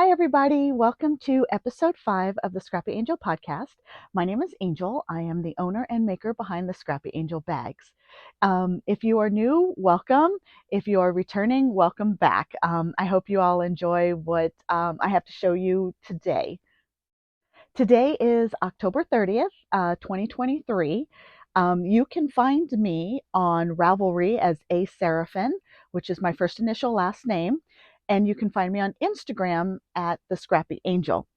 Hi, everybody. Welcome to episode 5 of the Scrappy Angel podcast. My name is Angel. I am the owner and maker behind the Scrappy Angel bags. If you are new, welcome. If you are returning, welcome back. I hope you all enjoy what I have to show you today. Today is October 30th, 2023. You can find me on Ravelry as Asarafin, which is my first initial last name. And you can find me on Instagram at the Scrappy Angel.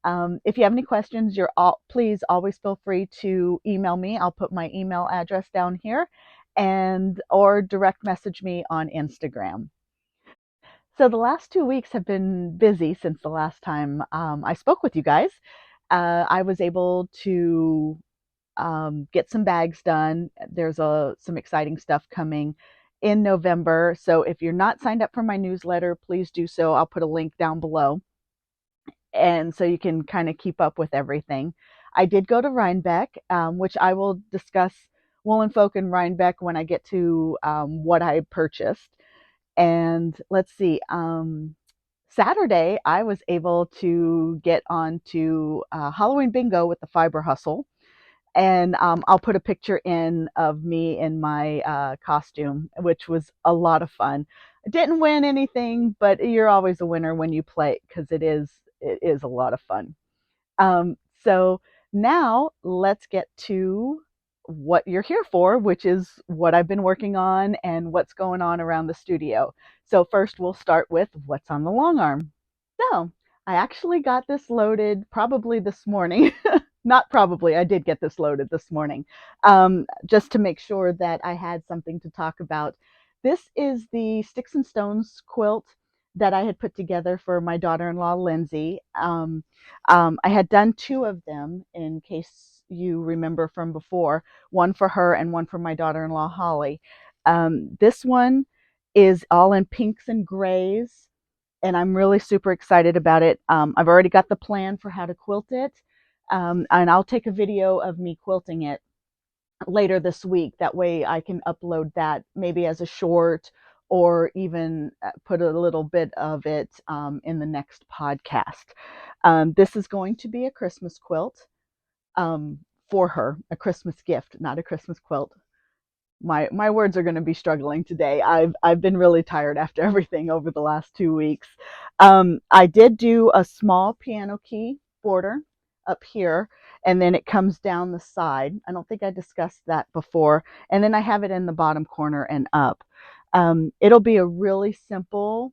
If you have any questions, please always feel free to email me. I'll put my email address down here, and or direct message me on Instagram. So the last 2 weeks have been busy since the last time I spoke with you guys. I was able to get some bags done. There's some exciting stuff coming in November. So if you're not signed up for my newsletter, please do so. I'll put a link down below. And so you can kind of keep up with everything. I did go to Rhinebeck, which I will discuss Woolen Folk and Rhinebeck when I get to what I purchased. And let's see, Saturday I was able to get on to Halloween bingo with the Fiber Hustle. And I'll put a picture in of me in my costume, which was a lot of fun. I didn't win anything, but you're always a winner when you play because it is a lot of fun. So now let's get to what you're here for, which is what I've been working on and what's going on around the studio. So first we'll start with what's on the long arm. So I actually got this loaded probably this morning. Not probably, I did get this loaded this morning, just to make sure that I had something to talk about. This is the Sticks and Stones quilt that I had put together for my daughter-in-law, Lindsay. I had done two of them in case you remember from before, one for her and one for my daughter-in-law, Holly. This one is all in pinks and grays, and I'm really super excited about it. I've already got the plan for how to quilt it, and I'll take a video of me quilting it later this week. That way I can upload that maybe as a short or even put a little bit of it in the next podcast. This is going to be a Christmas quilt for her, a Christmas gift, not a Christmas quilt. My words are going to be struggling today. I've been really tired after everything over the last 2 weeks. I did do a small piano key border up here, and then it comes down the side. I don't think I discussed that before. And then I have it in the bottom corner and up. It'll be a really simple,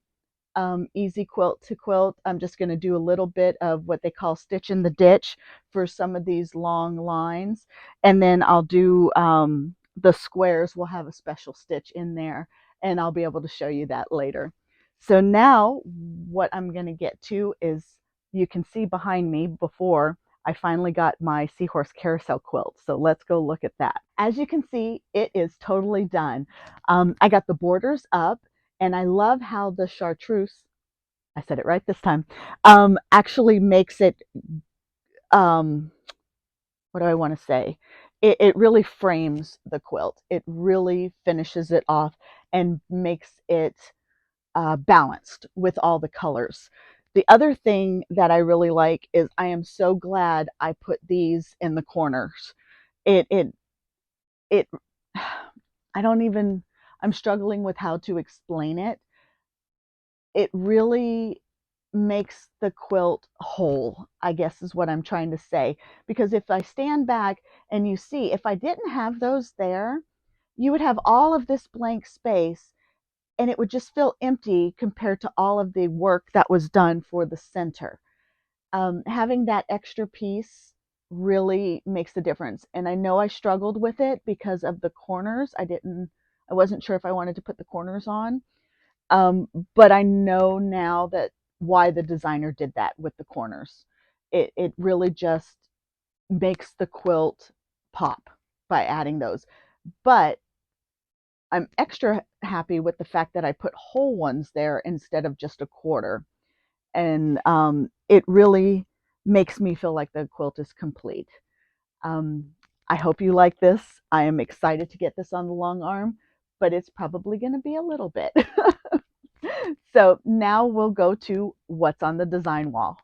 easy quilt to quilt. I'm just going to do a little bit of what they call stitch in the ditch for some of these long lines, and then I'll do the squares will have a special stitch in there, and I'll be able to show you that later. So now what I'm going to get to is, you can see behind me before, I finally got my seahorse carousel quilt. So let's go look at that. As you can see, it is totally done. I got the borders up, and I love how the chartreuse, I said it right this time, actually makes it, what do I want to say? It really frames the quilt. It really finishes it off and makes it balanced with all the colors. The other thing that I really like is I am so glad I put these in the corners. It I don't even, I'm struggling with how to explain it. It really makes the quilt whole, I guess is what I'm trying to say. Because if I stand back and you see, if I didn't have those there, you would have all of this blank space and it would just feel empty compared to all of the work that was done for the center. Having that extra piece really makes the difference. And I know I struggled with it because of the corners. I wasn't sure if I wanted to put the corners on. But I know now that why the designer did that with the corners. It really just makes the quilt pop by adding those. But I'm extra happy with the fact that I put whole ones there instead of just a quarter. And it really makes me feel like the quilt is complete. Um, I hope you like this. I am excited to get this on the long arm, but it's probably going to be a little bit. So now we'll go to what's on the design wall.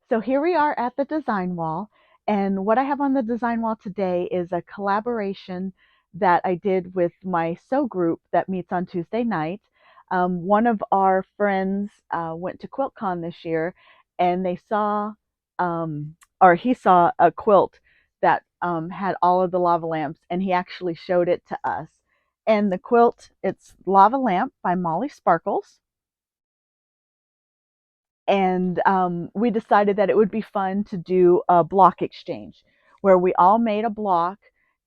So here we are at the design wall, and what I have on the design wall today is a collaboration that I did with my sew group that meets on Tuesday night. One of our friends went to QuiltCon this year, and they saw, or he saw a quilt that had all of the lava lamps, and he actually showed it to us. And the quilt, it's Lava Lamp by Molly Sparkles. And we decided that it would be fun to do a block exchange where we all made a block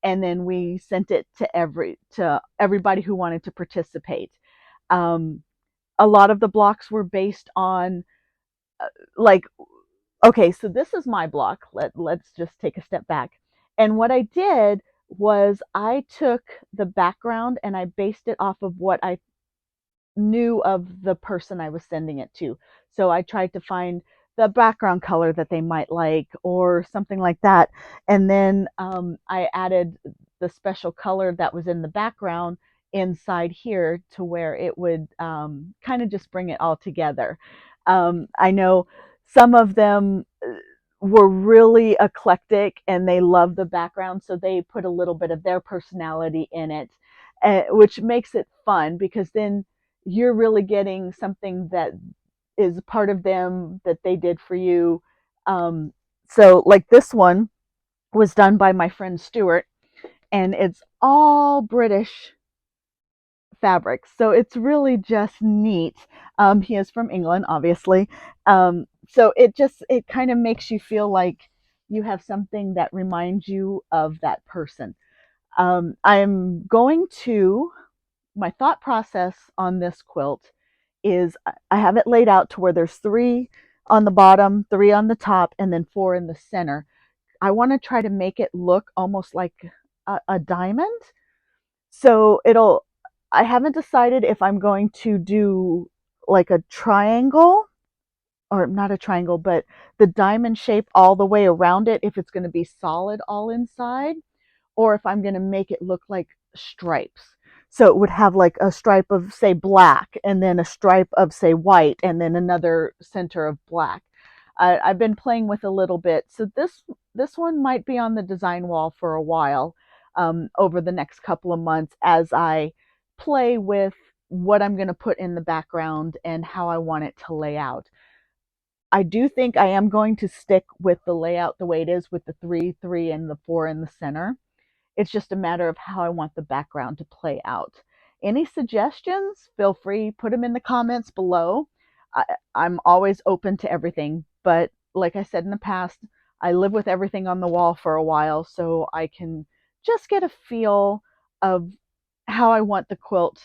and then we sent it to everybody who wanted to participate. Um, a lot of the blocks were based on like, okay, so this is my block. Let's just take a step back. And what I did was I took the background and I based it off of what I knew of the person I was sending it to. So I tried to find the background color that they might like or something like that. And then I added the special color that was in the background inside here to where it would kind of just bring it all together. I know some of them were really eclectic and they love the background, so they put a little bit of their personality in it, which makes it fun because then you're really getting something that is part of them that they did for you. So, like this one was done by my friend Stuart, and it's all British fabrics. So it's really just neat. He is from England, obviously. So it kind of makes you feel like you have something that reminds you of that person. I'm going to my thought process on this quilt is I have it laid out to where there's 3 on the bottom, 3 on the top, and then 4 in the center. I want to try to make it look almost like a diamond. So I haven't decided if I'm going to do like a triangle or not a triangle, but the diamond shape all the way around it, if it's going to be solid all inside, or if I'm going to make it look like stripes. So it would have like a stripe of, say, black, and then a stripe of, say, white, and then another center of black. I've been playing with a little bit. So this one might be on the design wall for a while, over the next couple of months as I play with what I'm going to put in the background and how I want it to lay out. I do think I am going to stick with the layout the way it is with the 3, 3, and the 4 in the center. It's just a matter of how I want the background to play out. Any suggestions? Feel free, put them in the comments below. I, I'm always open to everything, but like I said in the past, I live with everything on the wall for a while, so I can just get a feel of how I want the quilt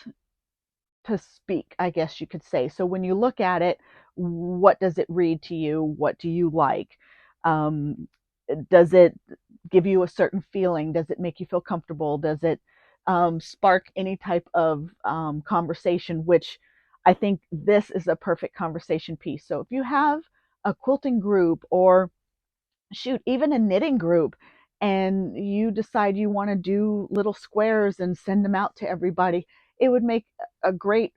to speak, I guess you could say. So when you look at it, what does it read to you? What do you like? Um, does it give you a certain feeling? Does it make you feel comfortable? Does it spark any type of conversation? Which I think this is a perfect conversation piece. So if you have a quilting group or shoot, even a knitting group, and you decide you want to do little squares and send them out to everybody, it would make a great,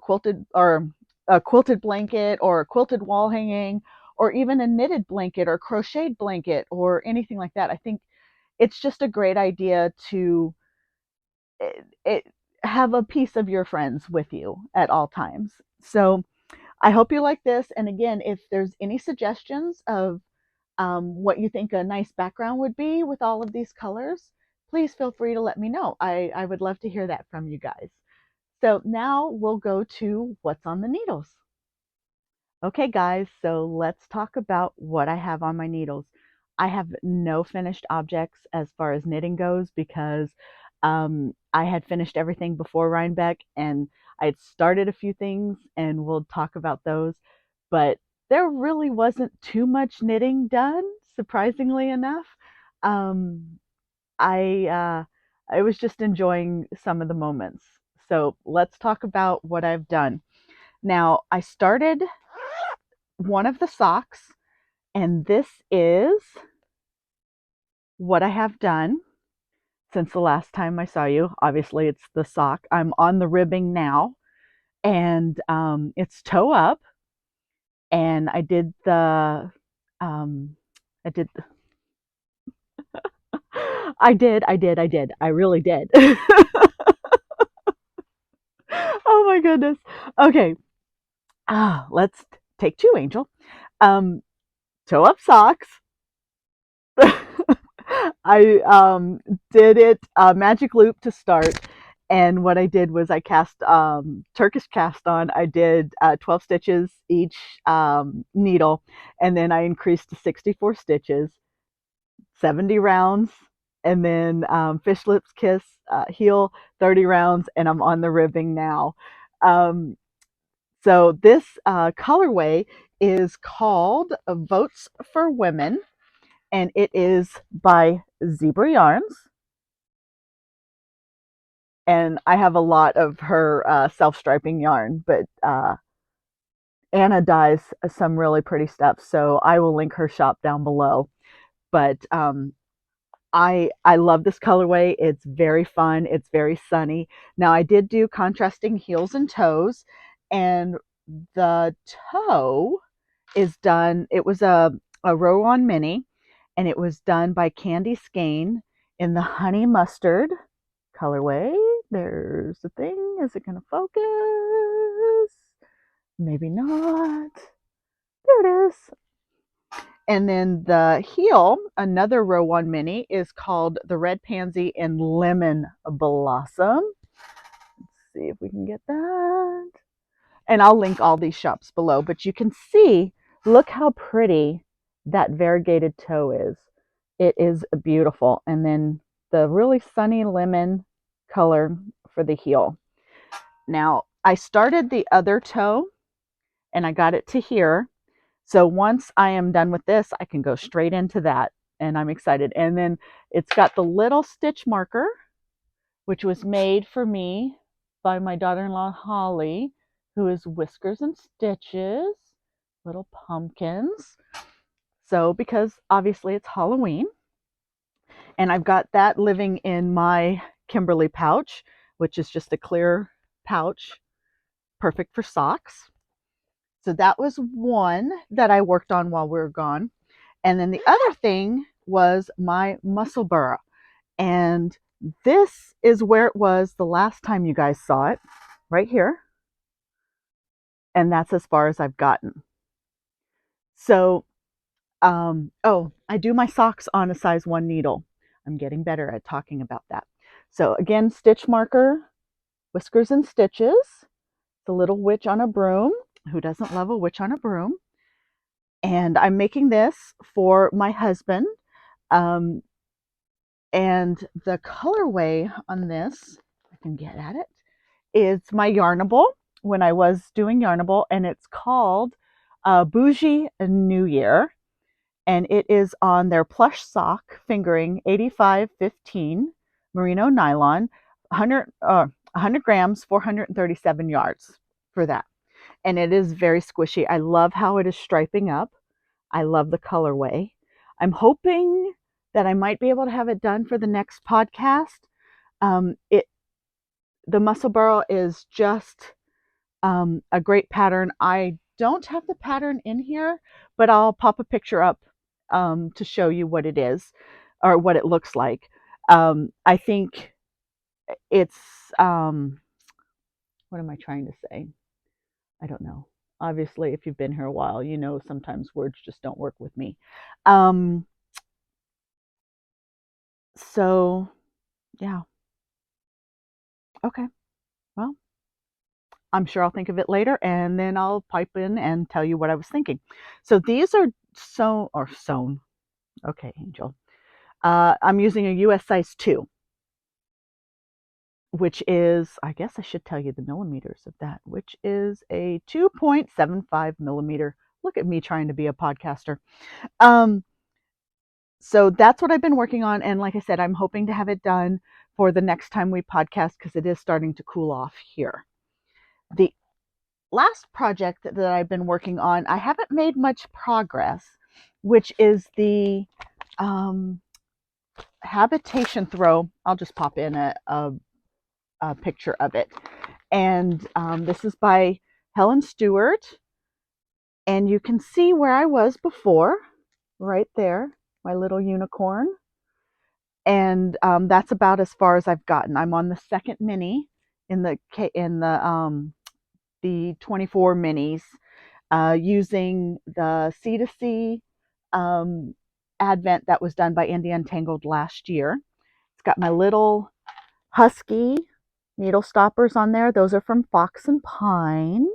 quilted or a quilted blanket or a quilted wall hanging or even a knitted blanket or crocheted blanket or anything like that. I think it's just a great idea to it have a piece of your friends with you at all times. So I hope you like this. And again, if there's any suggestions of what you think a nice background would be with all of these colors, please feel free to let me know. I would love to hear that from you guys. So now we'll go to what's on the needles. Okay, guys, so let's talk about what I have on my needles. I have no finished objects as far as knitting goes because I had finished everything before Rhinebeck and I had started a few things and we'll talk about those. But there really wasn't too much knitting done, surprisingly enough. Um, I was just enjoying some of the moments. So let's talk about what I've done. Now, I started one of the socks, and this is what I have done since the last time I saw you. Obviously, it's the sock. I'm on the ribbing now. and it's toe up, and I did the I did I really did. Oh my goodness. Okay. Let's take two, Angel. Um, Toe up socks. I did it magic loop to start, and what I did was I cast Turkish cast on. I did 12 stitches each needle, and then I increased to 64 stitches, 70 rounds, and then fish lips kiss heel 30 rounds, and I'm on the ribbing now. Um, so this colorway is called Votes for Women, and it is by Zebra Yarns. And I have a lot of her self-striping yarn, but Anna dyes some really pretty stuff, so I will link her shop down below. But I love this colorway. It's very fun. It's very sunny. Now I did do contrasting heels and toes, and the toe is done. It was a row-on mini, and it was done by Candy Skane in the honey mustard colorway. There's the thing. Is it going to focus? Maybe not. There it is. And then the heel, another row one mini, is called the Red Pansy and Lemon Blossom. Let's see if we can get that. And I'll link all these shops below, but you can see, look how pretty that variegated toe is. It is beautiful. And then the really sunny lemon color for the heel. Now, I started the other toe and I got it to here. So once I am done with this, I can go straight into that, and I'm excited. And then it's got the little stitch marker, which was made for me by my daughter-in-law, Holly, who is Whiskers and Stitches, little pumpkins. So because obviously it's Halloween, and I've got that living in my Kimberly pouch, which is just a clear pouch, perfect for socks. So that was one that I worked on while we were gone. And then the other thing was my muscle burra. And this is where it was the last time you guys saw it, right here. And that's as far as I've gotten. So, oh, I do my socks on a size 1 needle. I'm getting better at talking about that. So again, stitch marker, Whiskers and Stitches, the little witch on a broom. Who doesn't love a witch on a broom? And I'm making this for my husband. And the colorway on this, I can get at it, is my Yarnable when I was doing Yarnable, and it's called Bougie New Year. And it is on their plush sock fingering 8515 merino nylon, 100 grams, 437 yards for that. And it is very squishy. I love how it is striping up. I love the colorway. I'm hoping that I might be able to have it done for the next podcast. The muscle burrow is just a great pattern. I don't have the pattern in here, but I'll pop a picture up to show you what it is or what it looks like. I think it's, what am I trying to say? I don't know. Obviously, if you've been here a while, you know sometimes words just don't work with me. So, yeah. Okay. Well, I'm sure I'll think of it later, and then I'll pipe in and tell you what I was thinking. So these are sewn. Okay, Angel. I'm using a US size 2, which is, I guess I should tell you the millimeters of that, which is a 2.75 millimeter. Look at me trying to be a podcaster. So that's what I've been working on. And like I said, I'm hoping to have it done for the next time we podcast because it is starting to cool off here. The last project that I've been working on, I haven't made much progress, which is the habitation throw. I'll just pop in a picture of it. And this is by Helen Stewart. And you can see where I was before, right there, my little unicorn. And that's about as far as I've gotten. I'm on the second mini in the 24 minis, using the C2C um, advent that was done by Indie Untangled last year. It's got my little husky needle stoppers on there. Those are from Fox and Pine.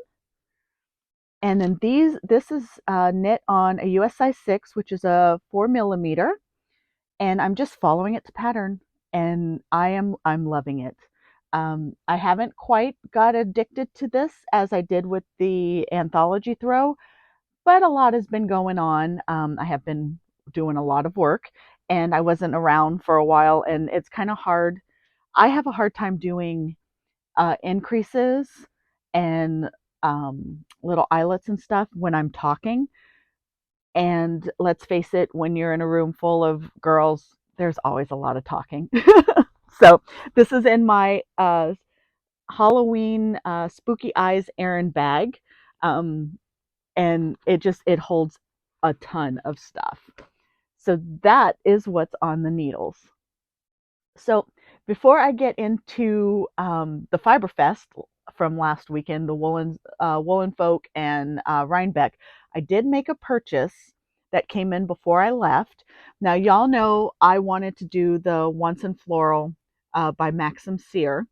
And then this is knit on a US size 6, which is a 4mm, and I'm just following it to pattern, and I'm loving it. I haven't quite got addicted to this as I did with the anthology throw, but a lot has been going on. I have been doing a lot of work, and I wasn't around for a while, and it's kind of hard. I have a hard time doing increases and little eyelets and stuff when I'm talking. And let's face it, when you're in a room full of girls, there's always a lot of talking. So this is in my Halloween Spooky Eyes Erin bag. Um, and it holds a ton of stuff. So that is what's on the needles. So before I get into the Fiber Fest from last weekend, the Woolen Folk and Rhinebeck, I did make a purchase that came in before I left. Now y'all know I wanted to do the Once in Floral by Maxim Sear,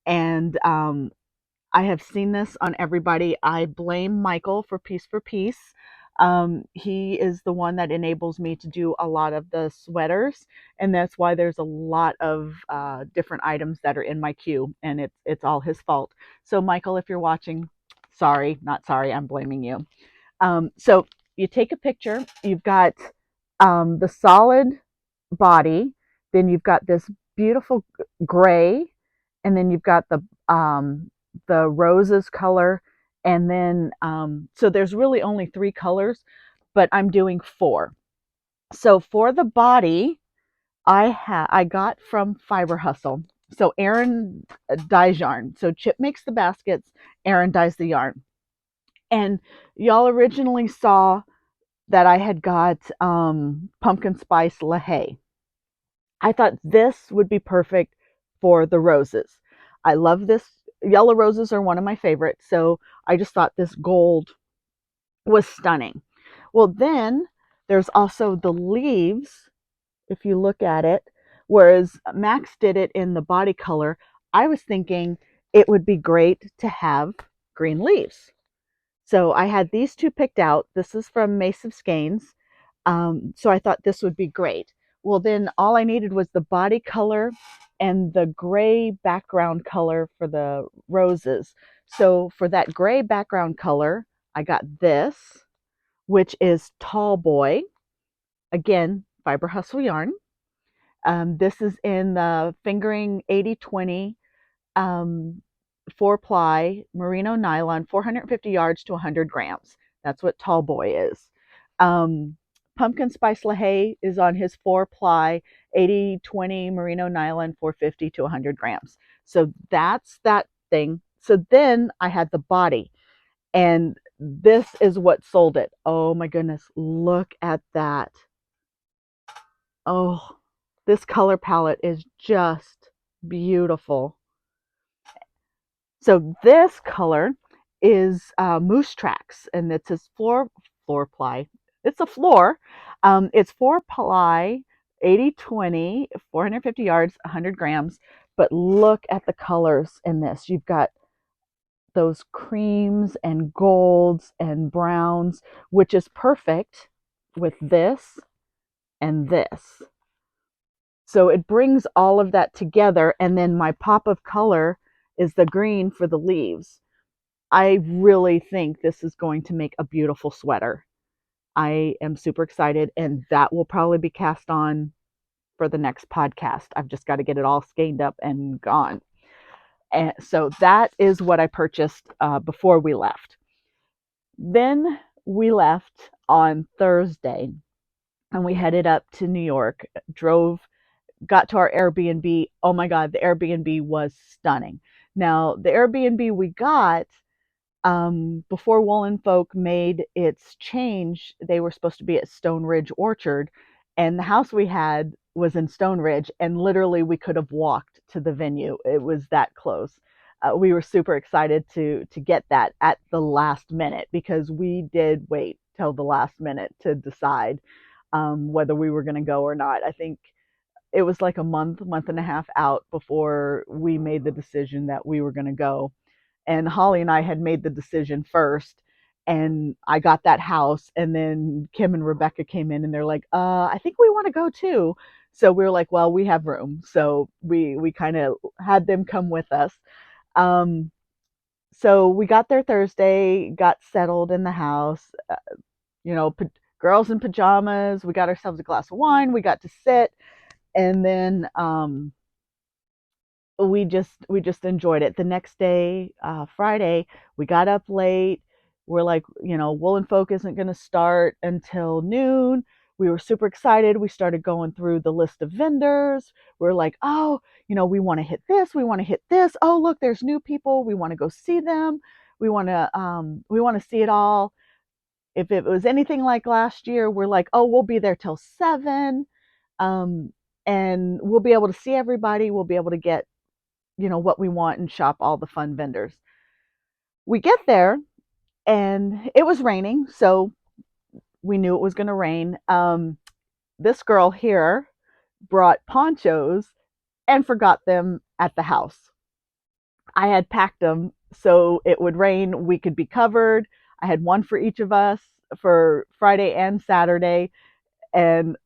and I have seen this on everybody. I blame Michael for Piece for Piece. He is the one that enables me to do a lot of the sweaters, and that's why there's a lot of different items that are in my queue, and it's all his fault. So Michael, if you're watching, sorry, not sorry, I'm blaming you. So you take a picture. You've got the solid body, then you've got this beautiful gray, and then you've got the roses color, and then so there's really only 3 colors, but I'm doing 4. So for the body, I got from Fiber Hustle. So Erin dyes yarn. So Chip makes the baskets, Erin dyes the yarn. And y'all originally saw that I had got pumpkin spice LaHaye. I thought this would be perfect for the roses. I love this. Yellow roses are one of my favorites, so I just thought this gold was stunning. Well, then there's also the leaves, if you look at it, whereas Max did it in the body color. I was thinking it would be great to have green leaves. So I had these 2 picked out. This is from Mace of Skeins. So I thought this would be great. Well, then all I needed was the body color and the gray background color for the roses. So for that gray background color, I got this, which is Tall Boy. Again, Fiber Hustle yarn. This is in the Fingering 80/20 um, 4-ply merino nylon, 450 yards to 100 grams. That's what Tall Boy is. Um, Pumpkin Spice LaHaye is on his 4-ply 80/20 merino nylon, 450 to 100 grams. So that's that thing. So then I had the body, and this is what sold it. Oh my goodness, look at that. Oh, this color palette is just beautiful. So this color is Moose Tracks, and it's his floor ply. It's a floor. It's 4-ply, 80/20, 450 yards, 100 grams. But look at the colors in this. You've got those creams and golds and browns, which is perfect with this and this. So it brings all of that together, and then my pop of color is the green for the leaves. I really think this is going to make a beautiful sweater. I am super excited, and that will probably be cast on for the next podcast. I've just got to get it all skeined up and gone. And so that is what I purchased before we left. Then we left on Thursday, and we headed up to New York, got to our Airbnb. Oh my God, the Airbnb was stunning. Now, the Airbnb we got, before Woolen Folk made its change, they were supposed to be at Stone Ridge Orchard, and the house we had was in Stone Ridge, and literally we could have walked to the venue. It was that close. We were super excited to get that at the last minute, because we did wait till the last minute to decide whether we were going to go or not. I think it was like a month and a half out before we made the decision that we were going to go. And Holly and I had made the decision first, and I got that house, and then Kim and Rebecca came in and they're like, I think we want to go too. So we were like, well, we have room. So we kind of had them come with us. Um, so we got there Thursday, got settled in the house, you know, girls in pajamas. We got ourselves a glass of wine. We got to sit, and then we just enjoyed it. The next day, Friday, we got up late. We're like, Woolen Folk isn't going to start until noon. We were super excited. We started going through the list of vendors. We're like, oh, we want to hit this. We want to hit this. Oh, look, there's new people. We want to go see them. We want to see it all. If it was anything like last year, we're like, oh, we'll be there till 7. Um, and we'll be able to see everybody. We'll be able to get what we want and shop all the fun vendors. We get there and it was raining, so we knew it was going to rain. This girl here brought ponchos and forgot them at the house. I had packed them so it would rain, we could be covered. I had one for each of us for Friday and Saturday, and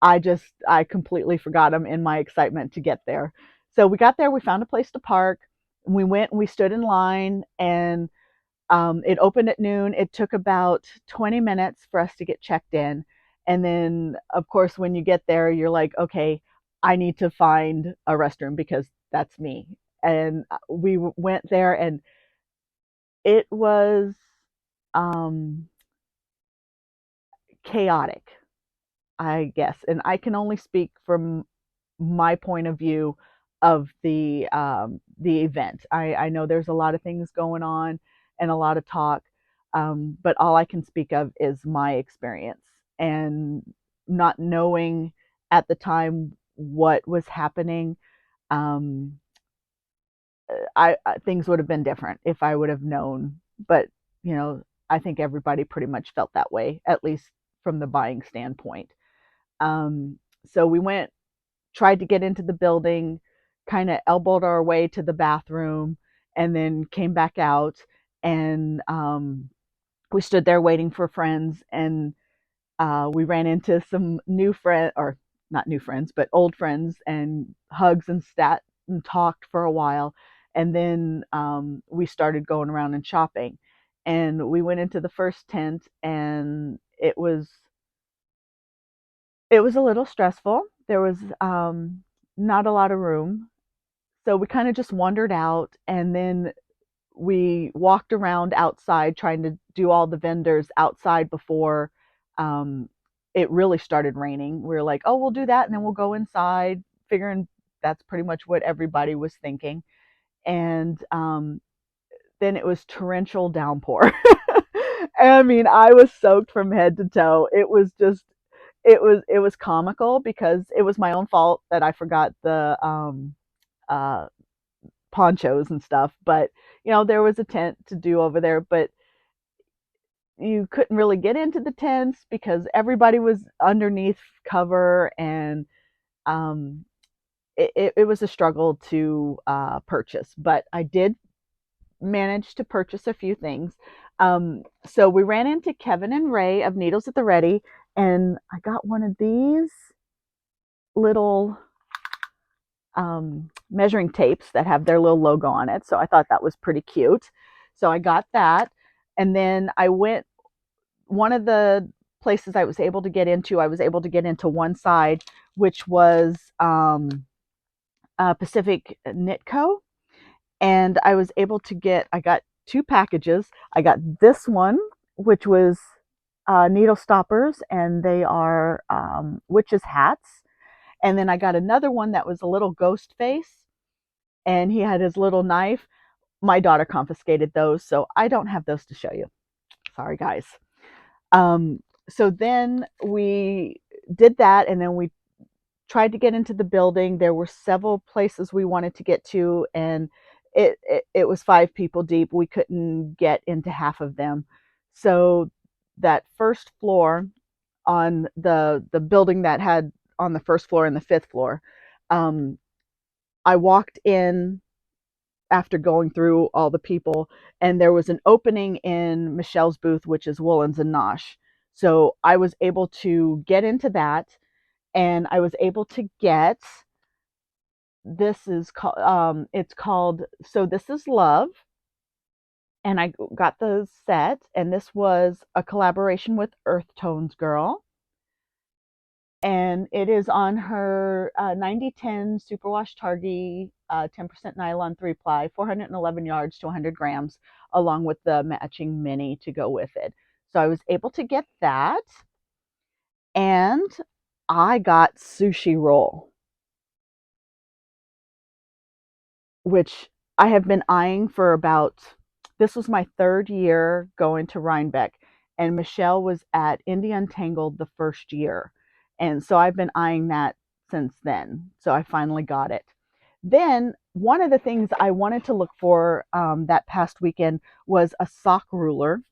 I completely forgot them in my excitement to get there. So we got there, we found a place to park. We went and we stood in line, and it opened at noon. It took about 20 minutes for us to get checked in. And then, of course, when you get there, you're like, okay, I need to find a restroom because that's me. And we went there, and it was um, chaotic, I guess. And I can only speak from my point of view of the event. I know there's a lot of things going on and a lot of talk, but all I can speak of is my experience, and not knowing at the time what was happening. Um, things would have been different if I would have known, but you know, I think everybody pretty much felt that way, at least from the buying standpoint. Um, so we went, tried to get into the building, kind of elbowed our way to the bathroom, and then came back out. And we stood there waiting for friends, and we ran into some new friends, or not new friends, but old friends, and hugs and stat and talked for a while. And then we started going around and shopping. And we went into the first tent, and it was a little stressful. There was not a lot of room. So we kind of just wandered out, and then we walked around outside trying to do all the vendors outside before um, it really started raining. We were like, oh, we'll do that and then we'll go inside, figuring that's pretty much what everybody was thinking. And then it was torrential downpour. I mean, I was soaked from head to toe. It was comical because it was my own fault that I forgot the uh, ponchos and stuff. But there was a tent to do over there, but you couldn't really get into the tents because everybody was underneath cover, and um, it was a struggle to purchase. But I did manage to purchase a few things. So we ran into Kevin and Ray of Needles at the Ready, and I got one of these little measuring tapes that have their little logo on it. So I thought that was pretty cute. So I got that. And then I went, one of the places I was able to get into one side, which was Pacific Knit Co. And I got two packages. I got this one, which was needle stoppers, and they are witches' hats. And then I got another one that was a little ghost face. and he had his little knife. My daughter confiscated those, so I don't have those to show you. Sorry, guys. Um, so then we did that, and then we tried to get into the building. There were several places we wanted to get to, and it was 5 people deep. We couldn't get into half of them. So that first floor on the building that had on the first floor and the fifth floor, um, I walked in after going through all the people, and there was an opening in Michelle's booth, which is Woolens and Nosh. So I was able to get into that, and I was able to get this is called it's called So This Is Love, and I got the set, and this was a collaboration with Earth Tones Girl, and it is on her 9010 superwash Targhee 10% nylon 3-ply, 411 yards to 100 grams, along with the matching mini to go with it. So I was able to get that, and I got Sushi Roll, which I have been eyeing for about, this was my 3rd year going to Rhinebeck, and Michelle was at India Untangled the first year. And so I've been eyeing that since then. So I finally got it. Then one of the things I wanted to look for that past weekend was a sock ruler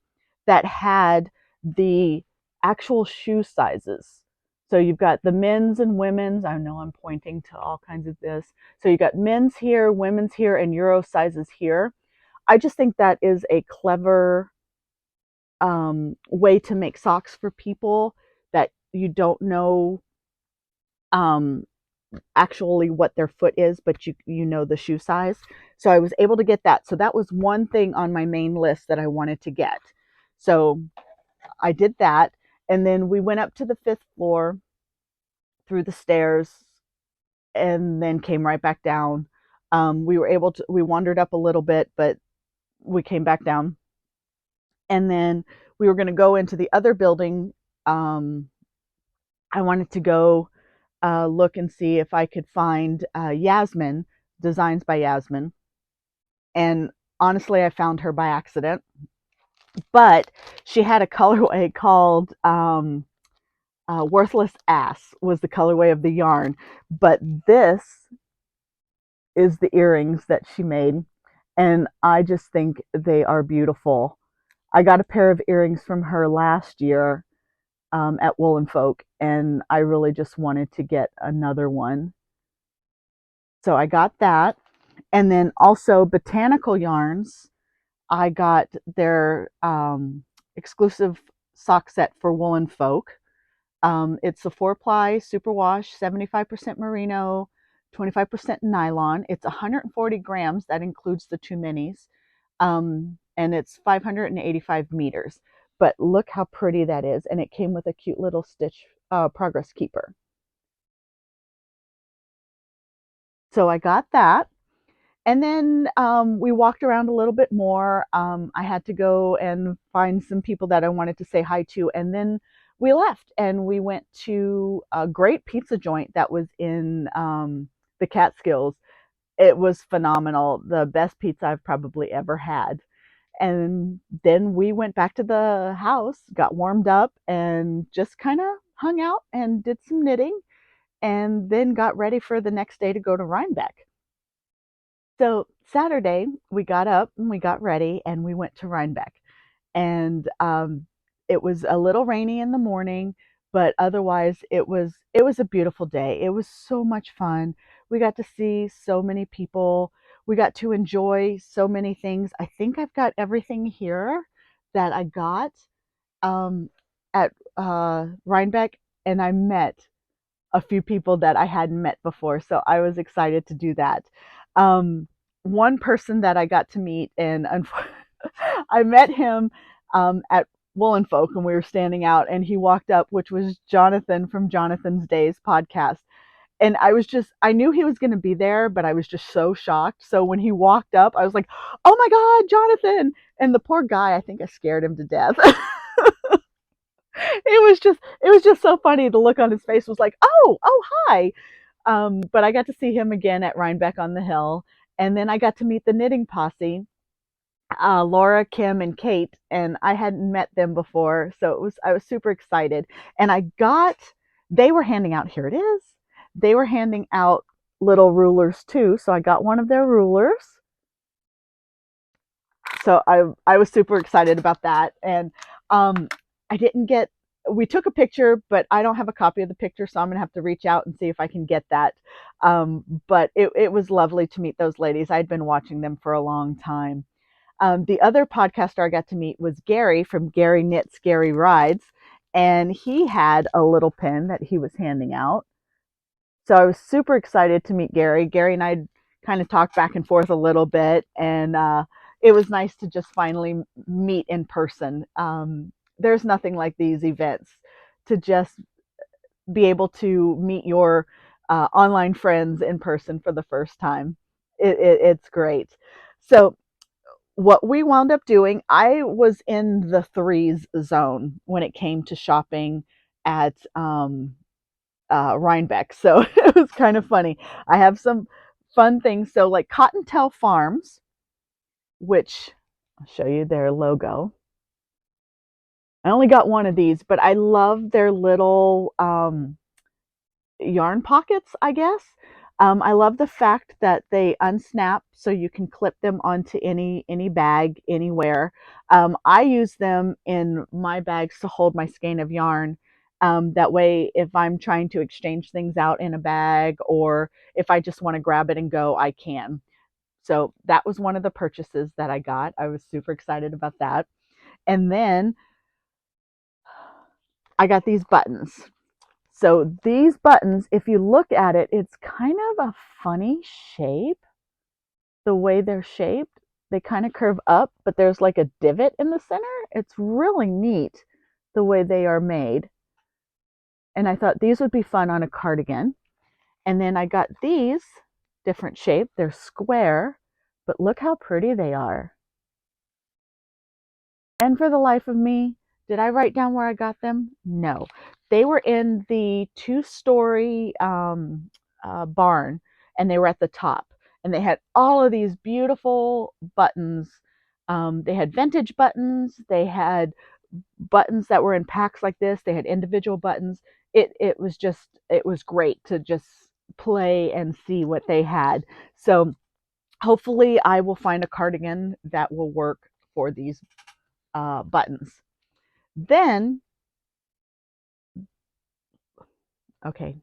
that had the actual shoe sizes. So you've got the men's and women's. I know I'm pointing to all kinds of this. So you got men's here, women's here, and Euro sizes here. I just think that is a clever way to make socks for people that you don't know um, actually what their foot is, but you know the shoe size. So I was able to get that. So that was one thing on my main list that I wanted to get. So I did that, and then we went up to the 5th floor through the stairs, and then came right back down. We wandered up a little bit, but we came back down, and then we were going to go into the other building. I wanted to go look and see if I could find Yasmin, Designs by Yasmin, and honestly, I found her by accident. But she had a colorway called Worthless Ass was the colorway of the yarn, but this is the earrings that she made, and I just think they are beautiful. I got a pair of earrings from her last year at Wool and Folk, and I really just wanted to get another one. So I got that. And then also Botanical Yarns, I got their exclusive sock set for Wool and Folk. It's a 4-ply superwash, 75% merino, 25% nylon. It's 140 grams. That includes the 2 minis. And it's 585 meters. But look how pretty that is. And it came with a cute little stitch progress keeper. So I got that. And then we walked around a little bit more. I had to go and find some people that I wanted to say hi to. And then we left and we went to a great pizza joint that was in the Catskills. It was phenomenal. The best pizza I've probably ever had. And then we went back to the house, got warmed up, and just kind of hung out and did some knitting, and then got ready for the next day to go to Rhinebeck. So Saturday, we got up and we got ready and we went to Rhinebeck. And it was a little rainy in the morning, but otherwise it was a beautiful day. It was so much fun. We got to see so many people. We got to enjoy so many things. I think I've got everything here that I got um, at Rhinebeck, and I met a few people that I hadn't met before. So I was excited to do that. Um, One person that I got to meet, and I met him at Wool and Folk, and we were standing out, and he walked up, which was Jonathan from Jonathan's Days podcast. And I knew he was going to be there, but I was just so shocked. So when he walked up, I was like, oh my God, Jonathan. And the poor guy, I think I scared him to death. It was just so funny. The look on his face was like, oh, hi. But I got to see him again at Rhinebeck on the Hill, And then I got to meet the knitting posse, Laura, Kim, and Kate, and I hadn't met them before, so I was super excited. And they were handing out, here it is. They were handing out little rulers too, so I got one of their rulers. So I was super excited about that. And um, I didn't get we took a picture, but I don't have a copy of the picture, so I'm gonna have to reach out and see if I can get that. But it was lovely to meet those ladies. I'd been watching them for a long time. The other podcaster I got to meet was Gary from Gary Knits, Gary Rides, and he had a little pin that he was handing out. So I was super excited to meet Gary. Gary and I kind of talked back and forth a little bit, and it was nice to just finally meet in person. There's nothing like these events to just be able to meet your online friends in person for the first time. It's great. So what we wound up doing, I was in the threes zone when it came to shopping at Rhinebeck. So it was kind of funny. I have some fun things. So, like Cottontail Farms, which I'll show you their logo. I only got one of these, but I love their little yarn pockets, I guess. I love the fact that they unsnap so you can clip them onto any bag anywhere. I use them in my bags to hold my skein of yarn. That way, if I'm trying to exchange things out in a bag or if I just want to grab it and go, I can. So that was one of the purchases that I got. I was super excited about that. And then I got these buttons. So these buttons, if you look at it, it's kind of a funny shape, the way they're shaped. They kind of curve up, but there's like a divot in the center. It's really neat the way they are made. And I thought these would be fun on a cardigan. And then I got these different shape. They're square, but look how pretty they are. And for the life of me, did I write down where I got them? No. They were in the two-story barn, and they were at the top. And they had all of these beautiful buttons. They had vintage buttons. They had buttons that were in packs like this. They had individual buttons. It was great to just play and see what they had. So hopefully I will find a cardigan that will work for these buttons. Then, okay,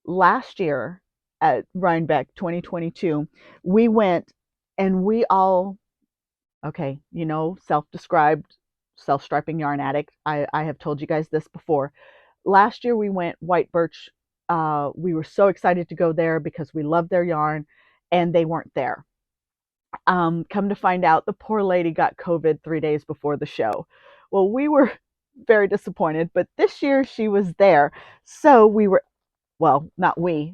last year at Rhinebeck 2022, we went and we all, okay, self-described self-striping yarn addict. I have told you guys this before. Last year we went white birch. We were so excited to go there because we love their yarn, and they weren't there. Come to find out, the poor lady got COVID 3 days before the show. Well, we were very disappointed, but this year she was there. So we were, well, not we,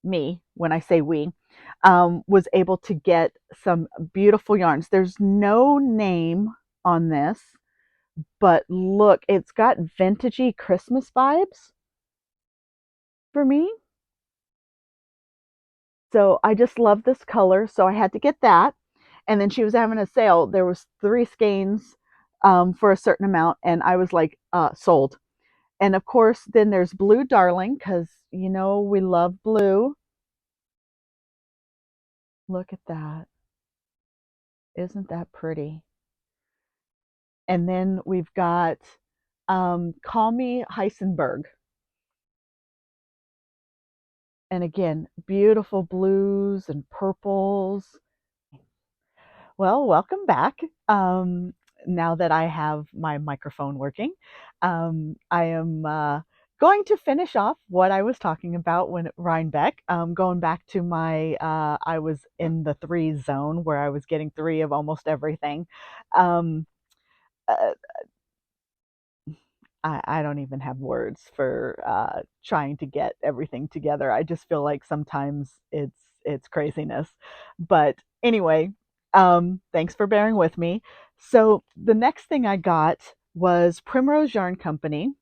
me, when I say we, was able to get some beautiful yarns. There's no name on this, but look, it's got vintagey Christmas vibes for me. So I just love this color, so I had to get that. And then she was having a sale. There was 3 skeins for a certain amount, and I was like, sold. And of course, then there's Blue Darling, because we love blue. Look at that. Isn't that pretty? And then we've got Call Me Heisenberg. And again, beautiful blues and purples. Well, welcome back. Now that I have my microphone working, I am going to finish off what I was talking about when at Rhinebeck. Going back to I was in the 3 zone where I was getting 3 of almost everything. Um, uh, I don't even have words for trying to get everything together. I just feel like sometimes it's craziness. But anyway, thanks for bearing with me. So the next thing I got was Primrose Yarn Company.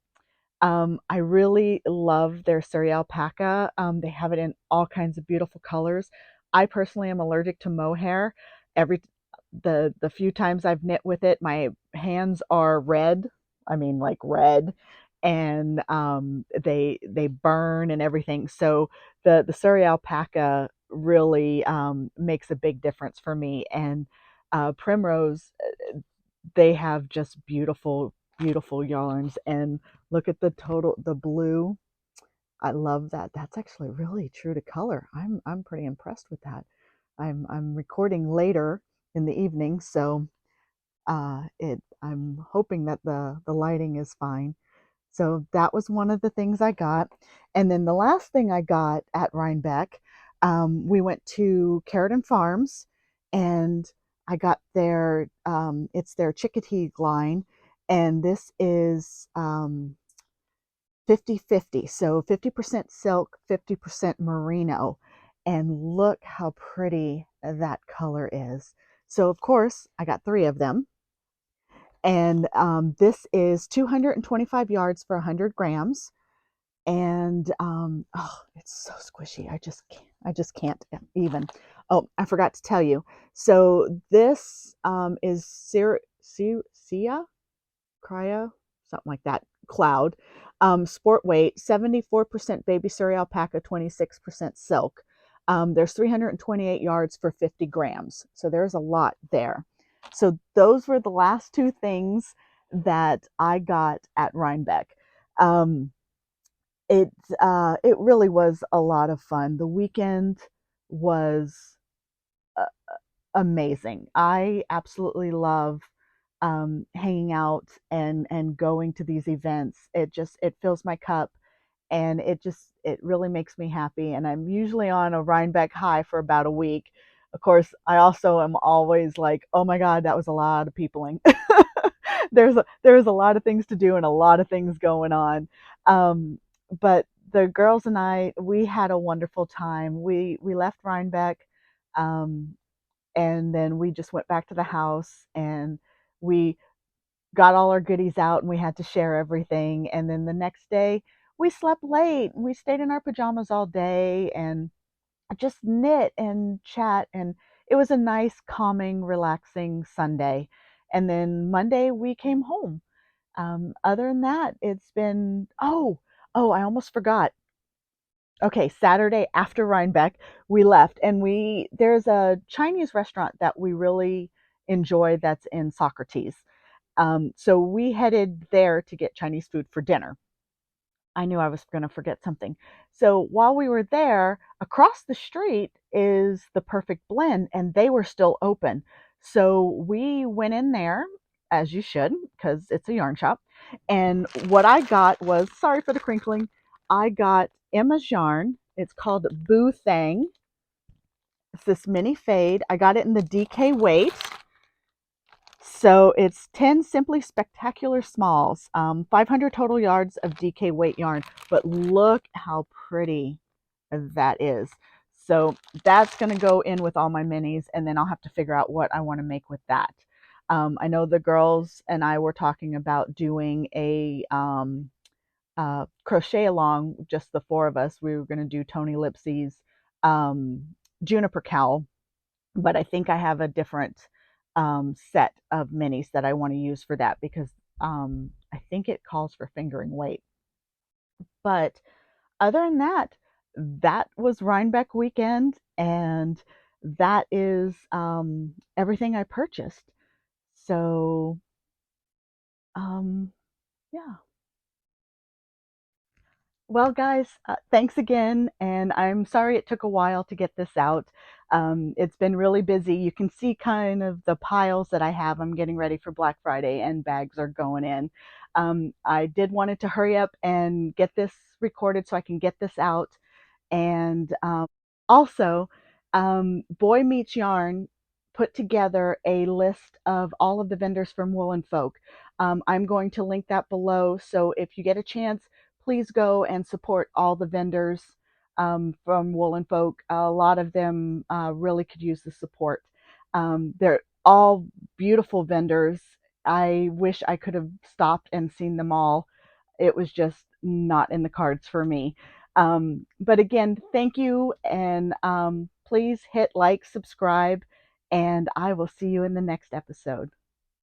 I really love their Surrey alpaca. They have it in all kinds of beautiful colors. I personally am allergic to mohair. Every the few times I've knit with it, my hands are red. I mean, like red, and they burn and everything. So the Surrey alpaca really makes a big difference for me. And Primrose, they have just beautiful yarns. And look at the blue. I love that. That's actually really true to color. I'm pretty impressed with that. I'm recording later in the evening, so it I'm hoping that the lighting is fine. So that was one of the things I got. And then the last thing I got at Rhinebeck, we went to Carrollton Farms, and I got their it's their chickadee line, and this is 50/50. So 50% silk, 50% merino. And look how pretty that color is. So, of course, I got three of them. And this is 225 yards for 100 grams. And oh, it's so squishy. I just can't even. Oh, I forgot to tell you. So this is Sia cryo, something like that, cloud. Sport weight, 74% baby Surrey alpaca, 26% silk. There's 328 yards for 50 grams. So there's a lot there. So those were the last two things that I got at Rhinebeck. Um, it really was a lot of fun. The weekend was uh, amazing. I absolutely love hanging out and going to these events. It fills my cup, and it really makes me happy. And I'm usually on a Rhinebeck high for about a week. Of course, I also am always like, oh my God, that was a lot of peopling. There's a lot of things to do and a lot of things going on. But the girls and we had a wonderful time. We left Rhinebeck. Um, and then we just went back to the house, and we got all our goodies out, and we had to share everything. And then the next day we slept late, and we stayed in our pajamas all day and just knit and chat. And it was a nice, calming, relaxing Sunday. And then Monday we came home. Other than that, it's been, I almost forgot. Okay, Saturday after Rhinebeck, we left, and there's a Chinese restaurant that we really enjoy that's in Socrates. So we headed there to get Chinese food for dinner. I knew I was going to forget something. So while we were there, across the street is the Perfect Blend, and they were still open. So we went in there, as you should, because it's a yarn shop. And what I got was, sorry for the crinkling, I got Emma's yarn. It's called Boo Thang. It's this mini fade. I got it in the DK weight. So it's 10 Simply Spectacular Smalls, 500 total yards of DK weight yarn, but look how pretty that is. So that's going to go in with all my minis, and then I'll have to figure out what I want to make with that. I know the girls and I were talking about doing a crochet along, just the four of us. We were going to do Tony Lipsy's um, Juniper Cowl, but I think I have a different set of minis that I want to use for that, because I think it calls for fingering weight. But other than that, that was Rhinebeck weekend, and that is everything I purchased. So, yeah. Well, guys, thanks again, and I'm sorry it took a while to get this out. It's been really busy. You can see kind of the piles that I have. I'm getting ready for Black Friday, and bags are going in. I did wanted to hurry up and get this recorded so I can get this out. And also, Boy Meets Yarn put together a list of all of the vendors from Wool and Folk. I'm going to link that below. So if you get a chance, please go and support all the vendors from Wool and Folk. A lot of them really could use the support. They're all beautiful vendors. I wish I could have stopped and seen them all. It was just not in the cards for me. But again, thank you. And please hit like, subscribe, and I will see you in the next episode.